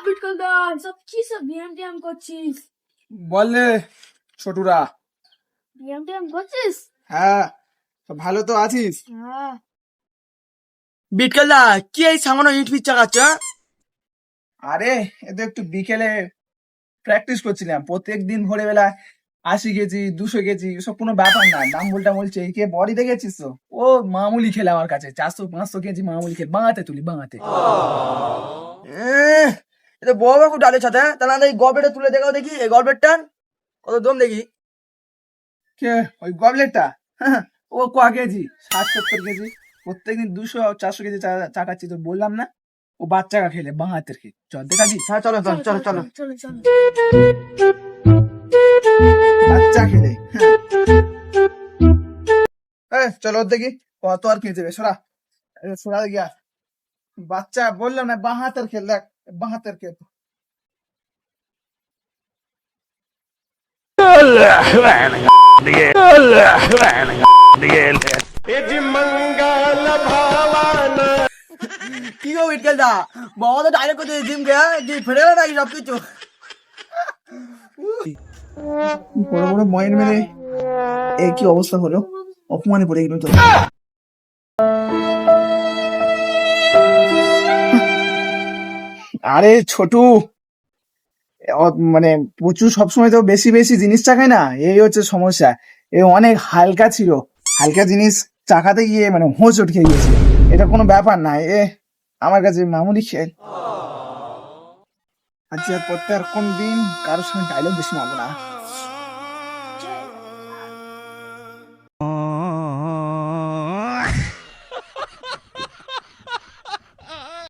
বিটকল দা সব কি সব বিএম করছিস? বললে ছোটুরা। বিএম করছিস? হ্যাঁ, তো ভালো তো আছিস? হ্যাঁ। বিটকেল দা কি এই সামান্য ইট পিচ চাকাচ্ছ? আরে এতো একটু বিকেলে প্র্যাকটিস করছিলাম। প্রত্যেক দিন ভোরবেলা 80 কেজি 200 কেজি সব কোনো ব্যাপার না। ডাম্বল টাম্বল চেকে বডি দেখেছিস তো? ও মামুলি খেলে আমার কাছে 400-500 কেজি মামুলি খেলে বাঙাতে তুলি বাঙাতে। এটা বড় বড় ডালের সাথে তাহলে এই গল্পটা তুলে দেখাও দেখি, এই গল্পেরটা কত দম দেখি। কে ওই গবলেটটা? ও কয় কেজি? 60-70 কেজি। প্রত্যেকদিন 200-400 কেজি চাকাচ্ছি, তো বললাম না ও বাচ্চাকা খেলে বাঙাতের খেয়ে। চল দেখাচ্ছি। হ্যাঁ চলো চলো চলো চলো। চলো চলো। বাচ্চা খেলে। চলো দেখি কত আর খেয়ে যাবে। সরা সরা গিয়া বাচ্চা বললাম না বাহাতের খেল। দেখ বাহাতের খেল। কি গো বিটকেল দা, বাবা তো ডাইরেক্ট করতে জিম গিয়া যে ফেরে গেল নাকি সবকিছু? বড় বড় ময়ের মেরে এ কি অবস্থা হলো? অপমানে পড়ে গেল তো। আরে ছোটু, মানে প্রচুর সবসময় তো বেশি বেশি জিনিস চাকায় না, এই হচ্ছে সমস্যা। এ অনেক হালকা ছিল, হালকা জিনিস চাকাতে গিয়ে মানে হোঁচট খেয়ে গেছে। এটা কোনো ব্যাপার না, এ আমার কাছে মামুলি খেল। আচ্ছা পড়তে আর কোন দিন কারোর সঙ্গে ডায়লগ বেশি মারবো না।